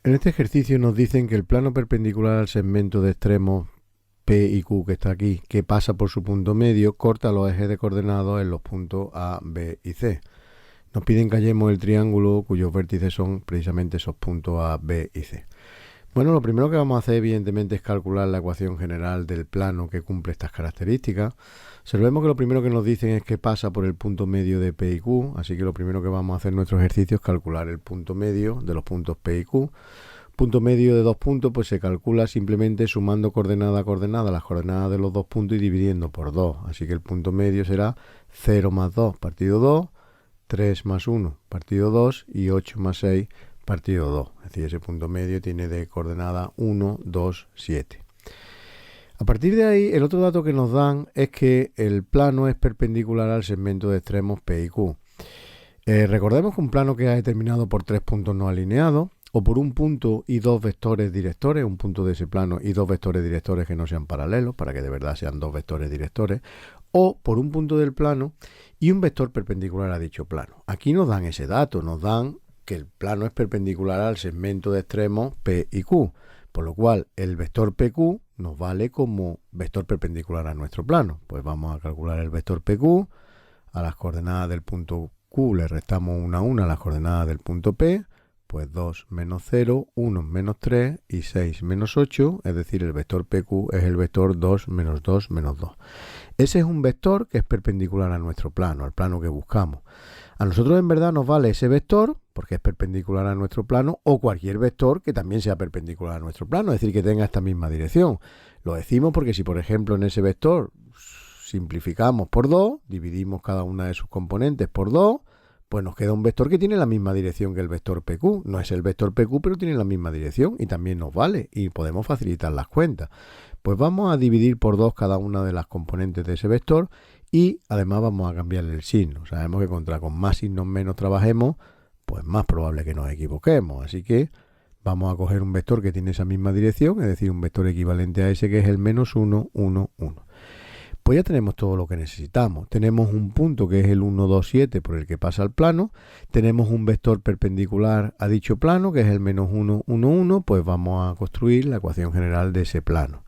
En este ejercicio nos dicen que el plano perpendicular al segmento de extremos P y Q que está aquí, que pasa por su punto medio, corta los ejes de coordenadas en los puntos A, B y C. Nos piden que hallemos el triángulo cuyos vértices son precisamente esos puntos A, B y C. Bueno, lo primero que vamos a hacer evidentemente es calcular la ecuación general del plano que cumple estas características. Observemos que lo primero que nos dicen es que pasa por el punto medio de P y Q, así que lo primero que vamos a hacer en nuestro ejercicio es calcular el punto medio de los puntos P y Q. Punto medio de dos puntos pues se calcula simplemente sumando coordenada a coordenada las coordenadas de los dos puntos y dividiendo por 2. Así que el punto medio será 0 más 2 partido 2, 3 más 1 partido 2 y 8 más 6 partido 2. Es decir, ese punto medio tiene de coordenada 1, 2, 7. A partir de ahí, el otro dato que nos dan es que el plano es perpendicular al segmento de extremos P y Q. Recordemos que un plano queda determinado por tres puntos no alineados, o por un punto y dos vectores directores, un punto de ese plano y dos vectores directores que no sean paralelos, para que de verdad sean dos vectores directores, o por un punto del plano y un vector perpendicular a dicho plano. Aquí nos dan ese dato, nos dan que el plano es perpendicular al segmento de extremos P y Q, por lo cual el vector PQ nos vale como vector perpendicular a nuestro plano. Pues vamos a calcular el vector PQ, a las coordenadas del punto Q le restamos una a una a las coordenadas del punto P, pues 2 menos 0, 1 menos 3 y 6 menos 8, es decir, el vector PQ es el vector 2 menos 2 menos 2. Ese es un vector que es perpendicular a nuestro plano, al plano que buscamos. A nosotros en verdad nos vale ese vector, porque es perpendicular a nuestro plano, o cualquier vector que también sea perpendicular a nuestro plano, es decir, que tenga esta misma dirección. Lo decimos porque si, por ejemplo, en ese vector simplificamos por 2, dividimos cada una de sus componentes por 2, pues nos queda un vector que tiene la misma dirección que el vector PQ. No es el vector PQ, pero tiene la misma dirección y también nos vale y podemos facilitar las cuentas. Pues vamos a dividir por 2 cada una de las componentes de ese vector y además vamos a cambiarle el signo. Sabemos que con más signos menos trabajemos, pues más probable que nos equivoquemos. Así que vamos a coger un vector que tiene esa misma dirección, es decir, un vector equivalente a ese que es el menos 1, 1, 1. Pues ya tenemos todo lo que necesitamos. Tenemos un punto que es el 1, 2, 7 por el que pasa el plano. Tenemos un vector perpendicular a dicho plano que es el menos 1, 1, 1. Pues vamos a construir la ecuación general de ese plano.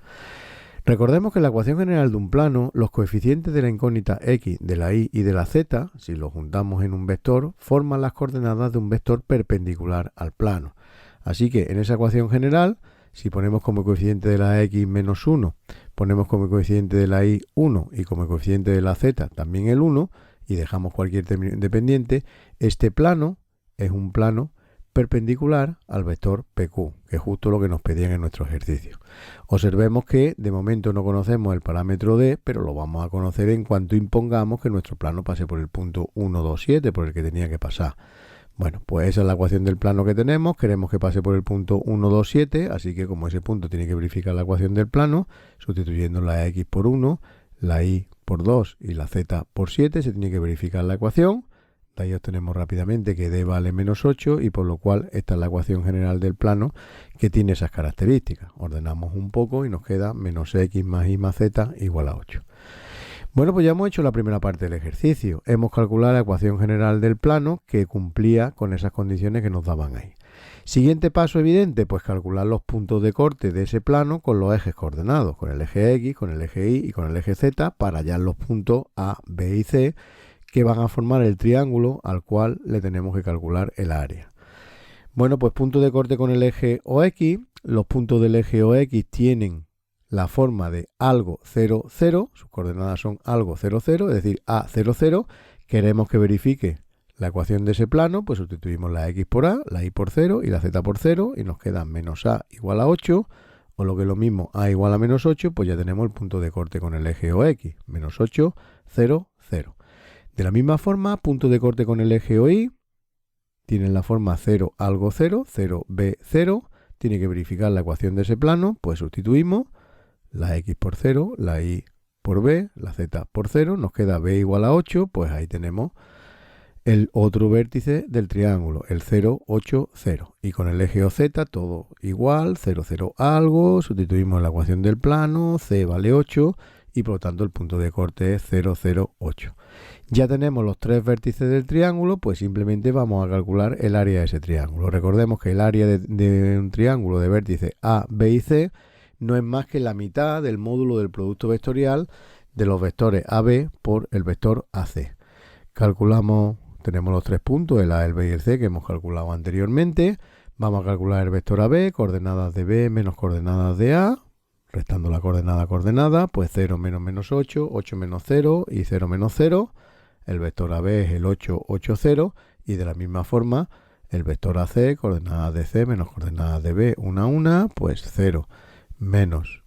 Recordemos que en la ecuación general de un plano, los coeficientes de la incógnita x, de la y de la z, si los juntamos en un vector, forman las coordenadas de un vector perpendicular al plano. Así que en esa ecuación general, si ponemos como coeficiente de la x menos 1, ponemos como coeficiente de la y 1 y como coeficiente de la z también el 1 y dejamos cualquier término independiente, este plano es un plano perpendicular al vector PQ, que es justo lo que nos pedían en nuestro ejercicio. Observemos que de momento no conocemos el parámetro D, pero lo vamos a conocer en cuanto impongamos que nuestro plano pase por el punto 1, 2, 7, por el que tenía que pasar. Bueno, pues esa es la ecuación del plano que tenemos. Queremos que pase por el punto 1, 2, 7, así que como ese punto tiene que verificar la ecuación del plano, sustituyendo la x por 1, la y por 2 y la z por 7, se tiene que verificar la ecuación. De ahí obtenemos rápidamente que d vale menos 8 y por lo cual esta es la ecuación general del plano que tiene esas características. Ordenamos un poco y nos queda menos x más y más z igual a 8. Bueno, pues ya hemos hecho la primera parte del ejercicio. Hemos calculado la ecuación general del plano que cumplía con esas condiciones que nos daban ahí. Siguiente paso evidente, pues calcular los puntos de corte de ese plano con los ejes coordenados, con el eje X, con el eje Y y con el eje Z, para hallar los puntos A, B y C que van a formar el triángulo al cual le tenemos que calcular el área. Bueno, pues punto de corte con el eje OX. Los puntos del eje OX tienen la forma de algo 0, 0, sus coordenadas son algo 0, 0, es decir, A, 0, 0. Queremos que verifique la ecuación de ese plano, pues sustituimos la x por A, la y por 0 y la z por 0 y nos queda menos A igual a 8, o lo que es lo mismo, A igual a menos 8, pues ya tenemos el punto de corte con el eje OX, menos 8, 0, 0. De la misma forma, punto de corte con el eje OY, tienen la forma 0, algo 0, 0, B, 0, tiene que verificar la ecuación de ese plano, pues sustituimos la x por 0, la y por b, la z por 0, nos queda b igual a 8, pues ahí tenemos el otro vértice del triángulo, el 0, 8, 0. Y con el eje OZ todo igual, 0, 0 algo, sustituimos la ecuación del plano, c vale 8, y por lo tanto el punto de corte es 0, 0, 8. Ya tenemos los tres vértices del triángulo, pues simplemente vamos a calcular el área de ese triángulo. Recordemos que el área de un triángulo de vértices A, B y C no es más que la mitad del módulo del producto vectorial de los vectores AB por el vector AC. Calculamos, tenemos los tres puntos, el A, el B y el C, que hemos calculado anteriormente. Vamos a calcular el vector AB, coordenadas de B menos coordenadas de A. Restando la coordenada, pues 0 menos menos 8, 8 menos 0 y 0 menos 0. El vector AB es el 8, 8, 0. Y de la misma forma, el vector AC, coordenadas de C menos coordenadas de B, 1, 1, pues 0 menos.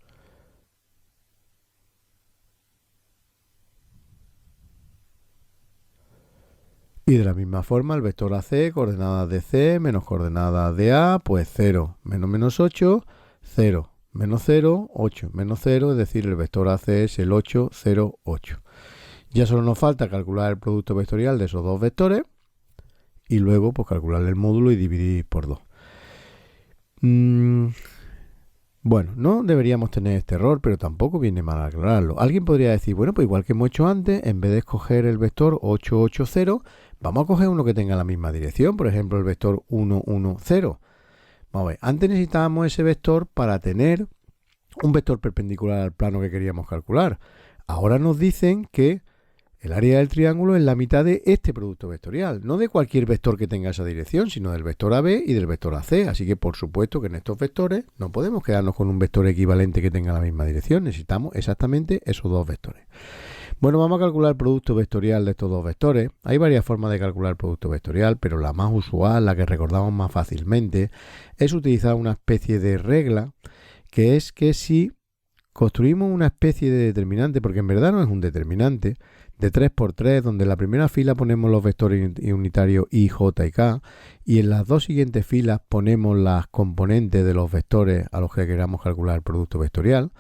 Y de la misma forma, el vector AC, coordenadas de C menos coordenadas de A, pues 0 menos menos 8, 0. Menos 0, 8, menos 0, es decir, el vector AC es el 8, 0, 8. Ya solo nos falta calcular el producto vectorial de esos dos vectores y luego pues calcular el módulo y dividir por 2. Bueno, no deberíamos tener este error, pero tampoco viene mal aclararlo. Alguien podría decir, bueno, pues igual que hemos hecho antes, en vez de escoger el vector 8, 8, 0, vamos a coger uno que tenga la misma dirección, por ejemplo, el vector 1, 1, 0. Vamos a ver, antes necesitábamos ese vector para tener un vector perpendicular al plano que queríamos calcular. Ahora nos dicen que el área del triángulo es la mitad de este producto vectorial, no de cualquier vector que tenga esa dirección, sino del vector AB y del vector AC. Así que por supuesto que en estos vectores no podemos quedarnos con un vector equivalente que tenga la misma dirección. Necesitamos exactamente esos dos vectores. Bueno, vamos a calcular el producto vectorial de estos dos vectores. Hay varias formas de calcular el producto vectorial, pero la más usual, la que recordamos más fácilmente, es utilizar una especie de regla, que es que si construimos una especie de determinante, porque en verdad no es un determinante, de 3 por 3, donde en la primera fila ponemos los vectores unitarios I, J y K, y en las dos siguientes filas ponemos las componentes de los vectores a los que queramos calcular el producto vectorial.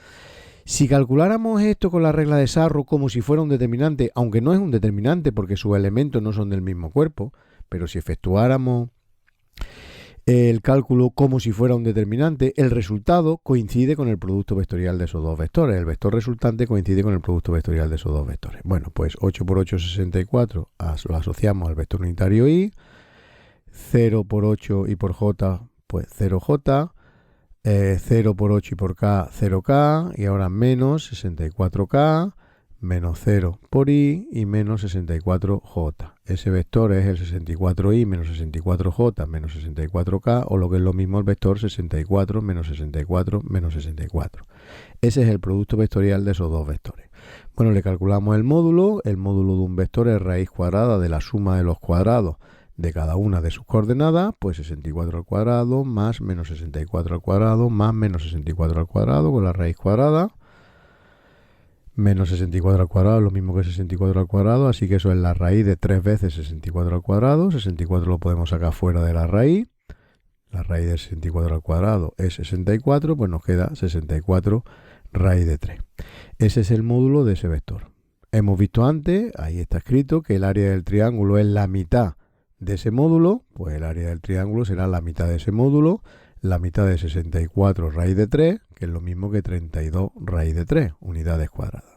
Si calculáramos esto con la regla de Sarro como si fuera un determinante, aunque no es un determinante porque sus elementos no son del mismo cuerpo, pero si efectuáramos el cálculo como si fuera un determinante, el resultado coincide con el producto vectorial de esos dos vectores. El vector resultante coincide con el producto vectorial de esos dos vectores. Bueno, pues 8 por 8 es 64, lo asociamos al vector unitario I, 0 por 8 y por J, pues 0J, 0 por 8 y por K, 0K, y ahora menos 64K, menos 0 por I y menos 64J. Ese vector es el 64I menos 64J menos 64K, o lo que es lo mismo el vector 64 menos 64 menos 64. Ese es el producto vectorial de esos dos vectores. Bueno, le calculamos el módulo. El módulo de un vector es raíz cuadrada de la suma de los cuadrados de cada una de sus coordenadas, pues 64 al cuadrado más menos 64 al cuadrado más menos 64 al cuadrado con la raíz cuadrada. Menos 64 al cuadrado es lo mismo que 64 al cuadrado, así que eso es la raíz de 3 veces 64 al cuadrado. 64 lo podemos sacar fuera de la raíz. La raíz de 64 al cuadrado es 64, pues nos queda 64 raíz de 3. Ese es el módulo de ese vector. Hemos visto antes, ahí está escrito, que el área del triángulo es la mitad de ese módulo, pues el área del triángulo será la mitad de ese módulo, la mitad de 64 raíz de 3, que es lo mismo que 32 raíz de 3, unidades cuadradas.